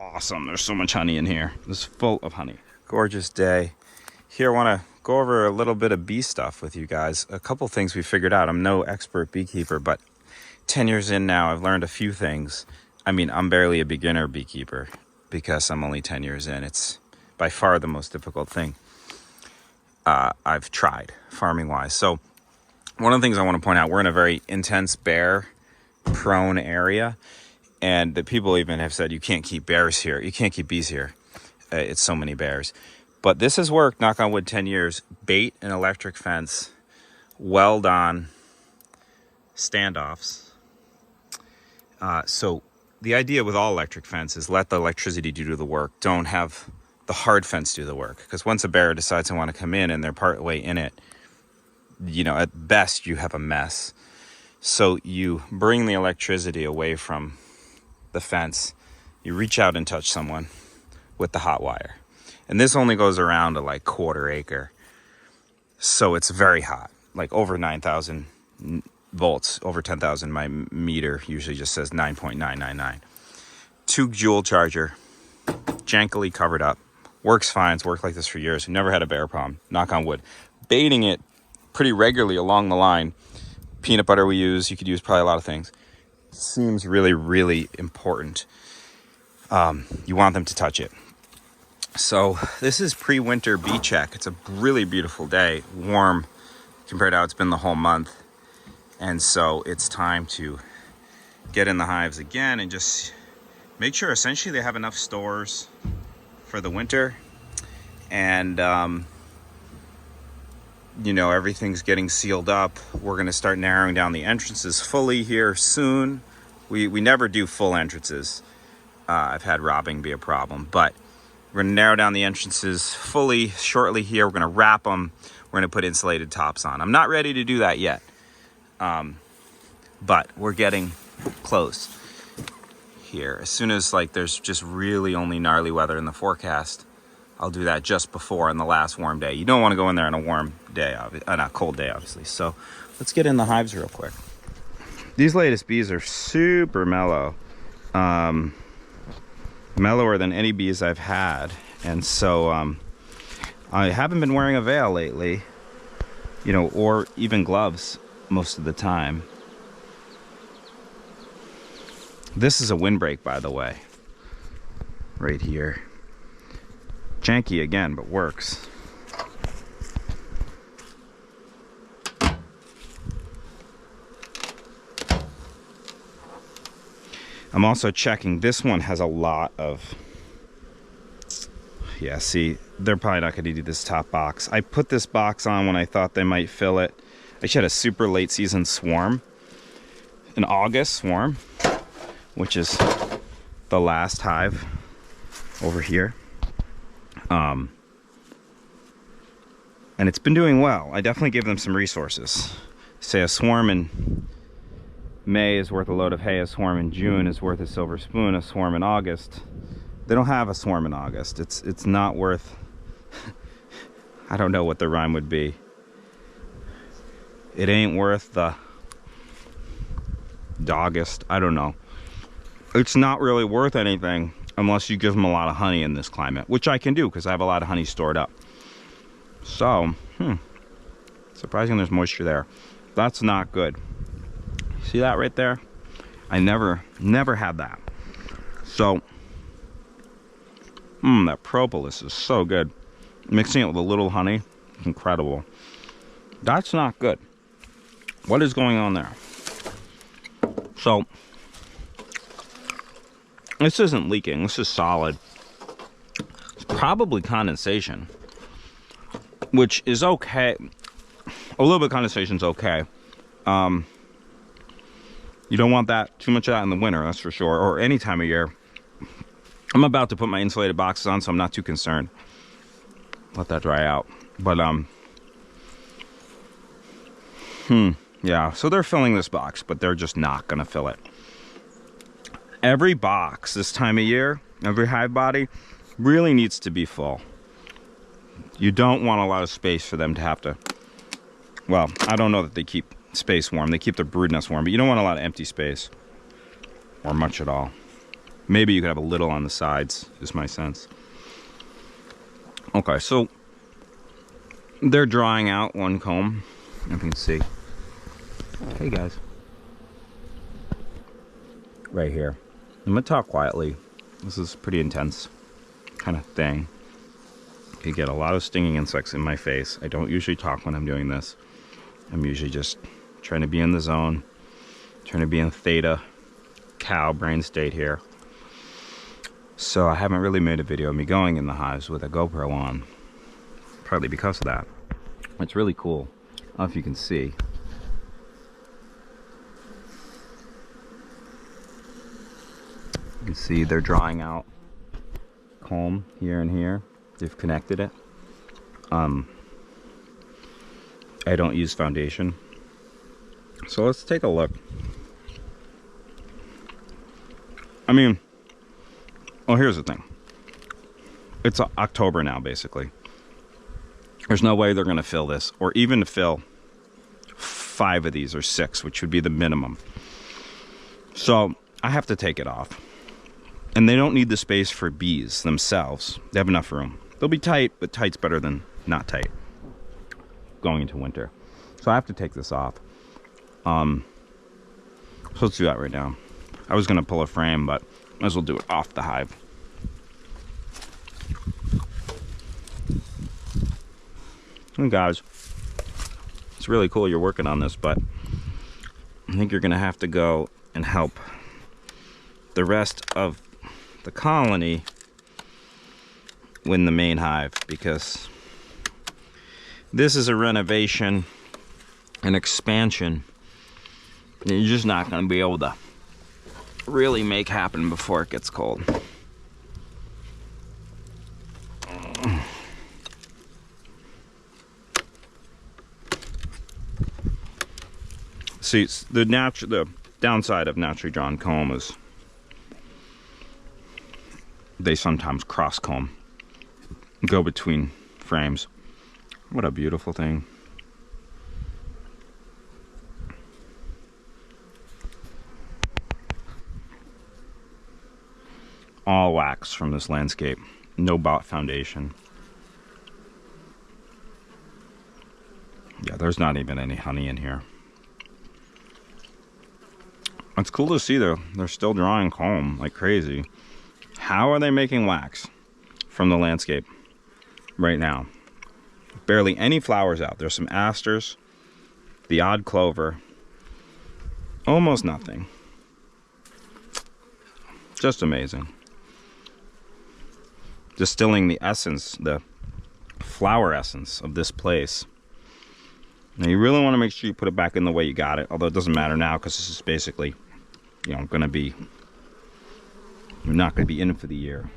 awesome. There's so much honey in here. It's full of honey. Gorgeous day. Here, I want to go over a little bit of bee stuff with you guys. A couple things we figured out. I'm no expert beekeeper, but 10 years in now, I've learned a few things. I mean, I'm barely a beginner beekeeper because I'm only 10 years in. It's by far the most difficult thing I've tried farming-wise. So one of the things I want to point out, we're in a very intense bear-prone area, and the people even have said you can't keep bears here. You can't keep bees here. It's so many bears. But this has worked, knock on wood, 10 years. Bait and electric fence, weld-on standoffs. So the idea with all electric fence is let the electricity do the work. Don't have the hard fence do the work. Because once a bear decides to want to come in and they're part way in it, you know, at best you have a mess. So you bring the electricity away from the fence. You reach out and touch someone with the hot wire. And this only goes around to like 1/4 acre. So it's very hot, like over 9,000 volts, over 10,000. My meter usually just says 9.999. 2 joule charger, jankily covered up. Works fine. It's worked like this for years. We've never had a bear problem, knock on wood. Baiting it pretty regularly along the line. Peanut butter we use. You could use probably a lot of things. Seems really, really important. You want them to touch it. So this is pre-winter bee check. It's a really beautiful day, warm compared to how it's been the whole month. And so it's time to get in the hives again and just make sure essentially they have enough stores for the winter. And, you know, everything's getting sealed up. We're going to start narrowing down the entrances fully here soon. We never do full entrances. I've had robbing be a problem, but we're going to narrow down the entrances fully shortly here. We're going to wrap them. We're going to put insulated tops on. I'm not ready to do that yet, but we're getting close here. As soon as like there's just really only gnarly weather in the forecast, I'll do that just before on the last warm day. You don't want to go in there on a warm day, on a cold day, obviously. So let's get in the hives real quick. These latest bees are super mellow. Mellower than any bees I've had. And so I haven't been wearing a veil lately, you know, or even gloves most of the time. This is a windbreak, by the way, right here. Janky again, but works. I'm also checking, this one has a lot of, yeah, see, they're probably not going to do this top box. I put this box on when I thought they might fill it. I actually had a super late season swarm, an August swarm, which is the last hive over here. And it's been doing well. I definitely gave them some resources. Say a swarm in May is worth a load of hay, a swarm in June is worth a silver spoon, a swarm in August. They don't have a swarm in August. It's not worth, I don't know what the rhyme would be. It ain't worth the August, I don't know. It's not really worth anything unless you give them a lot of honey in this climate, which I can do because I have a lot of honey stored up. So, surprising there's moisture there. That's not good. See that right there? I never had that. So, that propolis is so good. Mixing it with a little honey, incredible. That's not good. What is going on there? So, this isn't leaking. This is solid. It's probably condensation, which is okay. A little bit of condensation is okay. You don't want that, too much of that in the winter, that's for sure, or any time of year. I'm about to put my insulated boxes on, so I'm not too concerned. Let that dry out. But, yeah, so they're filling this box, but they're just not going to fill it. Every box this time of year, every hive body, really needs to be full. You don't want a lot of space for them to have to, well, I don't know that they keep space warm. They keep their brood nest warm, but you don't want a lot of empty space, or much at all. Maybe you could have a little on the sides, is my sense. Okay, so they're drying out one comb, if you can see. Hey guys. Right here. I'm gonna talk quietly. This is pretty intense kind of thing. You get a lot of stinging insects in my face. I don't usually talk when I'm doing this. I'm usually just trying to be in the zone, trying to be in theta cow brain state here. So I haven't really made a video of me going in the hives with a GoPro on, partly because of that. It's really cool. I don't know if you can see. You can see they're drawing out comb here and here. They've connected it. I don't use foundation. So let's take a look. I mean, well, here's the thing. It's October now, basically. There's no way they're going to fill this, or even to fill 5 of these or 6, which would be the minimum. So I have to take it off. And they don't need the space for bees themselves. They have enough room. They'll be tight, but tight's better than not tight going into winter. So I have to take this off. So let's do that right now. I was going to pull a frame, but might as well do it off the hive. And guys, it's really cool you're working on this, but I think you're going to have to go and help the rest of the colony win the main hive, because this is a renovation, an expansion, and you're just not going to be able to really make happen before it gets cold. See, the downside of naturally drawn comb is they sometimes cross comb, go between frames. What a beautiful thing. All wax from this landscape. No bot foundation. Yeah, there's not even any honey in here. It's cool to see though. They're still drawing comb like crazy. How are they making wax from the landscape right now? Barely any flowers out. There's some asters, the odd clover, almost nothing. Just amazing. Distilling the essence, the flower essence of this place. Now you really want to make sure you put it back in the way you got it, although it doesn't matter now because this is basically, you know, you're not going to be in it for the year.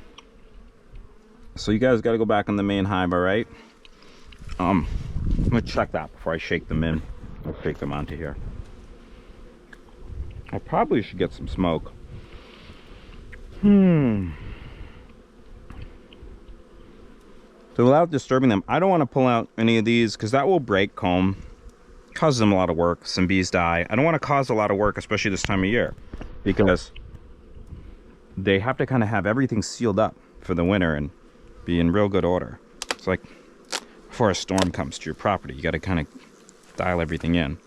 So you guys got to go back in the main hive, all right? I'm going to check that before I shake them in. I'll shake them onto here. I probably should get some smoke. So without disturbing them, I don't want to pull out any of these because that will break comb, cause them a lot of work. Some bees die. I don't want to cause a lot of work, especially this time of year, because they have to kind of have everything sealed up for the winter and be in real good order. It's like before a storm comes to your property, you got to kind of dial everything in.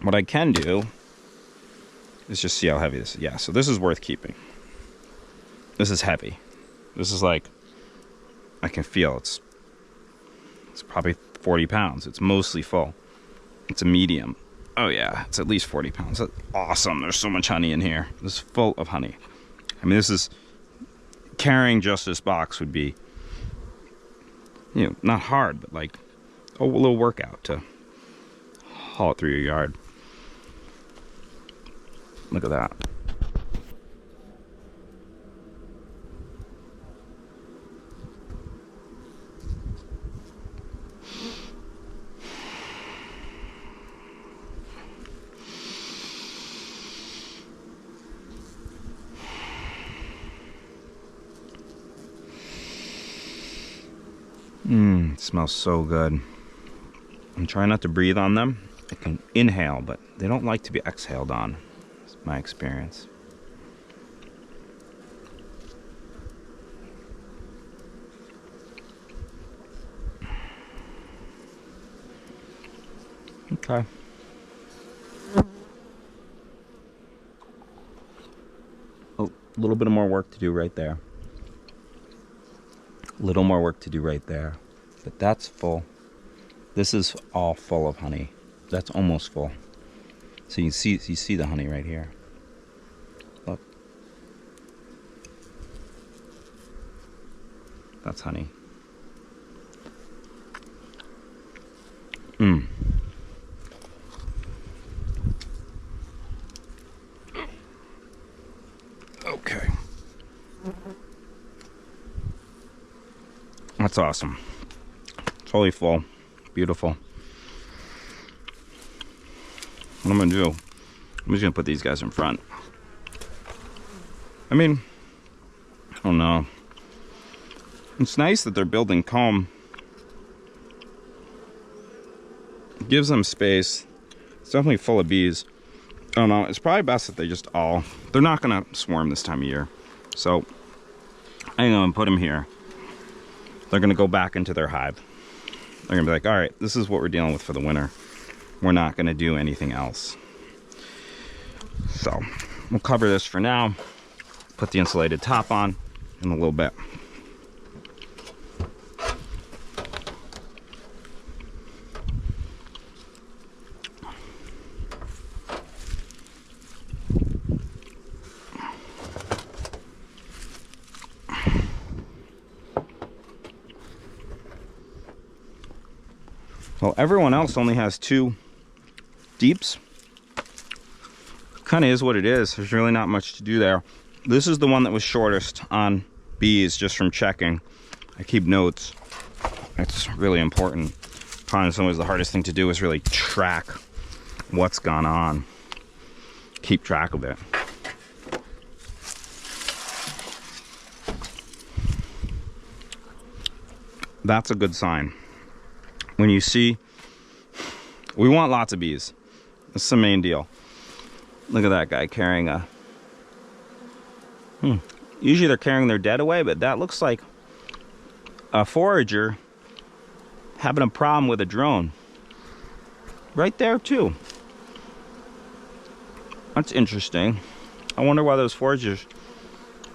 What I can do is just see how heavy this is. Yeah, so this is worth keeping. This is heavy. This is like, I can feel it's probably 40 pounds. It's mostly full. It's a medium. Oh yeah, it's at least 40 pounds. That's awesome. There's so much honey in here. This is full of honey. I mean, this is, carrying just this box would be, you know, not hard, but like a little workout to haul it through your yard. Look at that. It smells so good. I'm trying not to breathe on them. I can inhale, but they don't like to be exhaled on. It's my experience. Okay. Oh, a little bit more work to do right there. A little more work to do right there. But that's full. This is all full of honey. That's almost full. So you see the honey right here. Look. That's honey. Mmm. Okay. That's awesome. Totally full. Beautiful. What I'm gonna do, I'm just gonna put these guys in front. I mean, I don't know. It's nice that they're building comb. It gives them space. It's definitely full of bees. I don't know. It's probably best that they just all... They're not gonna swarm this time of year. So, I'm gonna put them here. They're gonna go back into their hive. They're gonna be like, all right, this is what we're dealing with for the winter. We're not gonna do anything else. So, we'll cover this for now. Put the insulated top on in a little bit. Well, everyone else only has 2 deeps. Kind of is what it is. There's really not much to do there. This is the one that was shortest on bees, just from checking. I keep notes. It's really important. Probably in some ways the hardest thing to do is really track what's gone on. Keep track of it. That's a good sign. When you see, we want lots of bees. That's the main deal. Look at that guy carrying a, usually they're carrying their dead away, but that looks like a forager having a problem with a drone. Right there too. That's interesting. I wonder why those foragers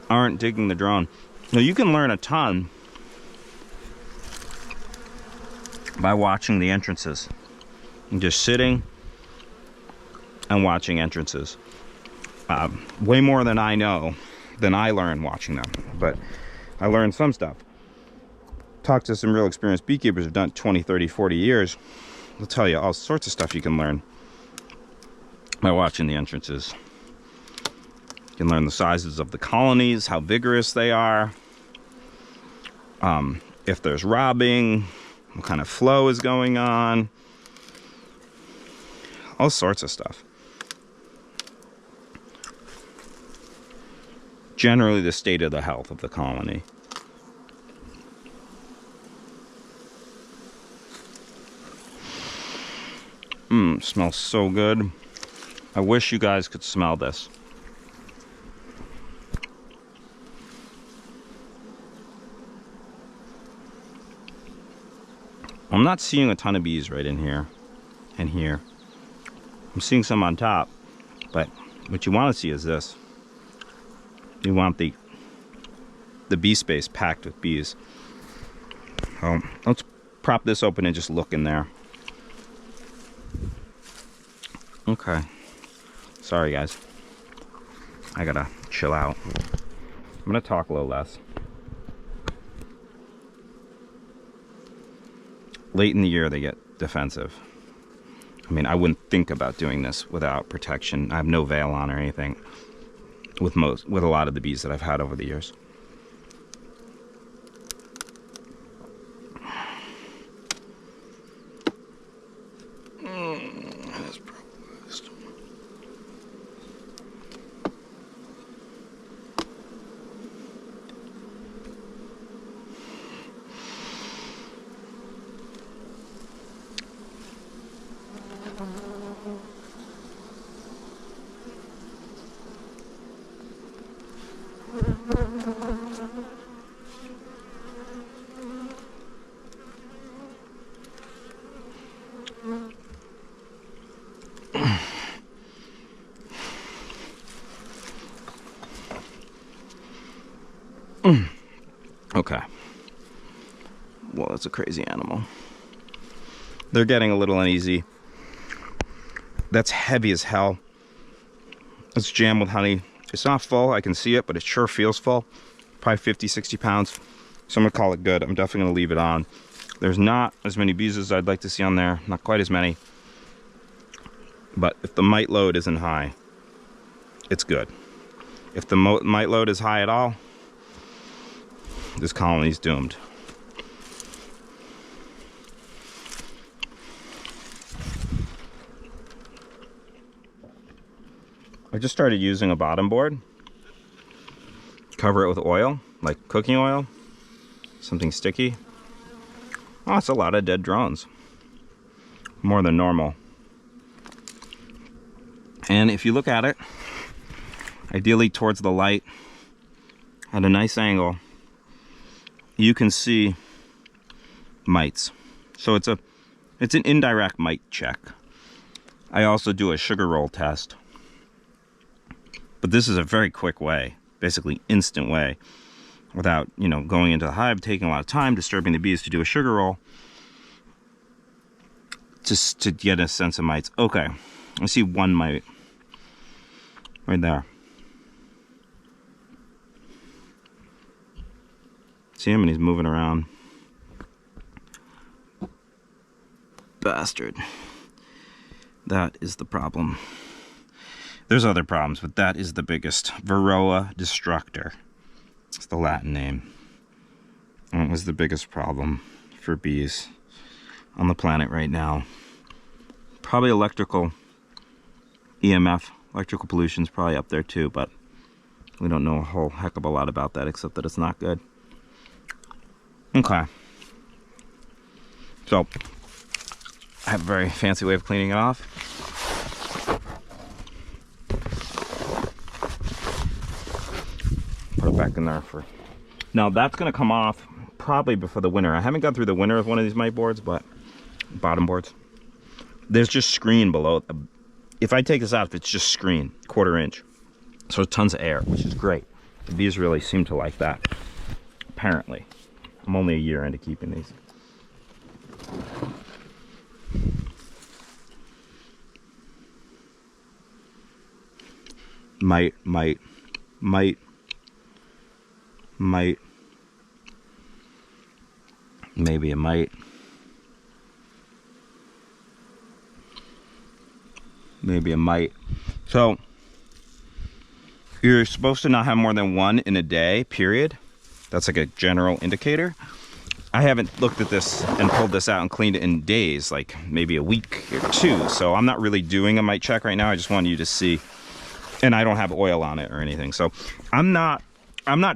aren't digging the drone. Now you can learn a ton by watching the entrances and just sitting and watching entrances. Way more than I know, than I learn watching them, but I learned some stuff. Talked to some real experienced beekeepers who've done 20, 30, 40 years. They'll tell you all sorts of stuff you can learn by watching the entrances. You can learn the sizes of the colonies, how vigorous they are, if there's robbing, what kind of flow is going on, all sorts of stuff. Generally the state of the health of the colony. Smells so good. I wish you guys could smell this. I'm not seeing a ton of bees right in here and here. I'm seeing some on top, but what you want to see is this. You want the bee space packed with bees. So let's prop this open and just look in there. Okay. Sorry guys. I gotta chill out. I'm gonna talk a little less. Late in the year they get defensive. I mean, I wouldn't think about doing this without protection. I have no veil on or anything with a lot of the bees that I've had over the years. That's proposed. Okay. Well, that's a crazy animal. They're getting a little uneasy. That's heavy as hell. It's jammed with honey. It's not full, I can see it, but it sure feels full. Probably 50, 60 pounds. So I'm gonna call it good. I'm definitely gonna leave it on. There's not as many bees as I'd like to see on there. Not quite as many. But if the mite load isn't high, it's good. If the mite load is high at all, this colony's doomed. I just started using a bottom board. Cover it with oil, like cooking oil. Something sticky. Oh, it's a lot of dead drones. More than normal. And if you look at it, ideally towards the light, at a nice angle, you can see mites. So it's an indirect mite check. I also do a sugar roll test. But this is a very quick way, basically instant way, without, you know, going into the hive, taking a lot of time, disturbing the bees to do a sugar roll, just to get a sense of mites. Okay, I see one mite right there. See him, and he's moving around. Bastard. That is the problem. There's other problems, but that is the biggest. Varroa destructor. It's the Latin name. And it was the biggest problem for bees on the planet right now. Probably electrical EMF, electrical pollution's probably up there too, but we don't know a whole heck of a lot about that except that it's not good. Okay. So, I have a very fancy way of cleaning it off. Put it back in there for... Now that's going to come off probably before the winter. I haven't got through the winter with one of these mite boards, but bottom boards. There's just screen below. If I take this out, it's just screen, 1/4 inch. So tons of air, which is great. The bees really seem to like that, apparently. I'm only a year into keeping these. Mite. Maybe a mite. Maybe a mite. So, you're supposed to not have more than one in a day, period. That's like a general indicator. I haven't looked at this and pulled this out and cleaned it in days, like maybe a week or two. So I'm not really doing a mite check right now. I just want you to see. And I don't have oil on it or anything. So I'm not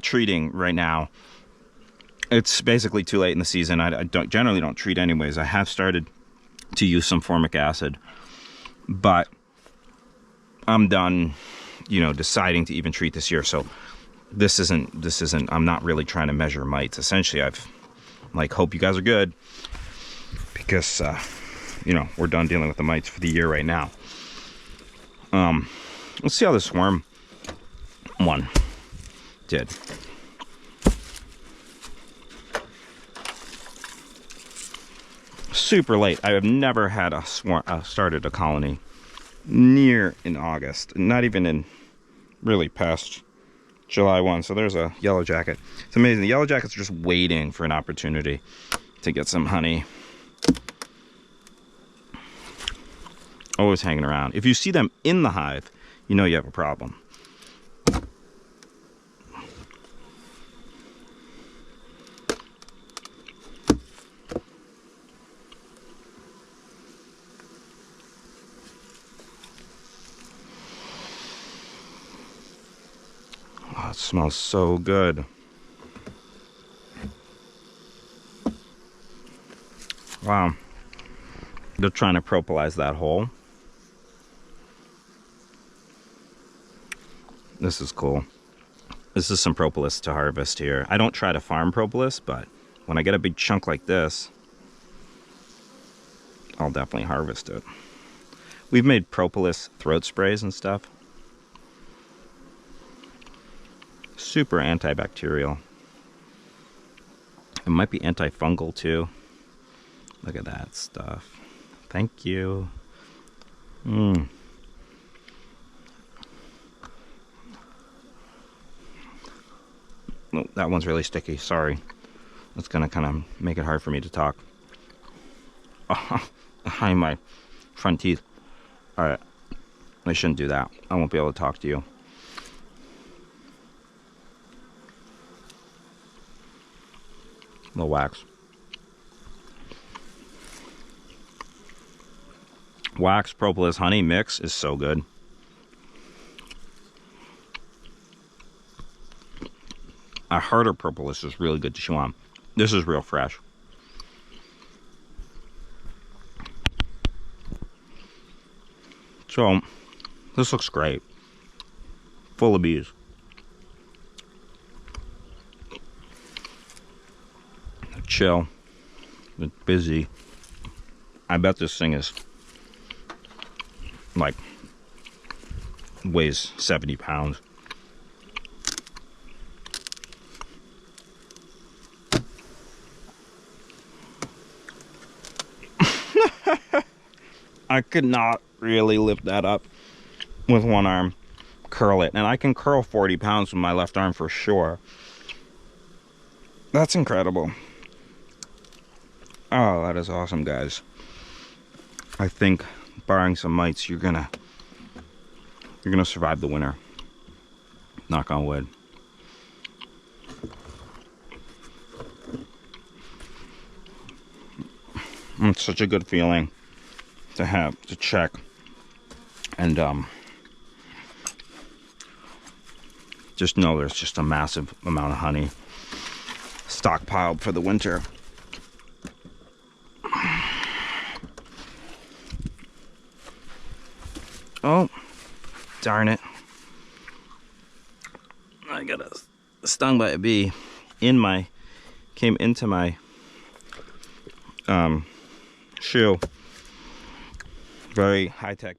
treating right now. It's basically too late in the season. I generally don't treat anyways. I have started to use some formic acid, but I'm done, you know, deciding to even treat this year. So this isn't, I'm not really trying to measure mites. Essentially, I've like, hope you guys are good because, you know, we're done dealing with the mites for the year right now. Let's see how the swarm one did. Super late. I have never had a swarm started a colony near in August, not even in really past July 1. So there's a yellow jacket. It's amazing. The yellow jackets are just waiting for an opportunity to get some honey. Always hanging around. If you see them in the hive, you know you have a problem. Oh, it smells so good. Wow. They're trying to propolis that hole. This is cool. This is some propolis to harvest here. I don't try to farm propolis, but when I get a big chunk like this, I'll definitely harvest it. We've made propolis throat sprays and stuff. Super antibacterial. It might be antifungal too. Look at that stuff. Thank you. Oh, that one's really sticky. Sorry. That's gonna kind of make it hard for me to talk. Behind my front teeth. Alright. I shouldn't do that. I won't be able to talk to you. The wax. Wax, propolis, honey mix is so good. A harder propolis is really good to chew on. This is real fresh. So, this looks great. Full of bees. Chill. It's busy. I bet this thing is like weighs 70 pounds. I could not really lift that up with one arm. Curl it. And I can curl 40 pounds with my left arm for sure. That's incredible. Oh, that is awesome, guys. I think, barring some mites, you're gonna survive the winter. Knock on wood. It's such a good feeling to check and just know there's just a massive amount of honey stockpiled for the winter. Oh, darn it. I got stung by a bee came into my shoe. Very high-tech.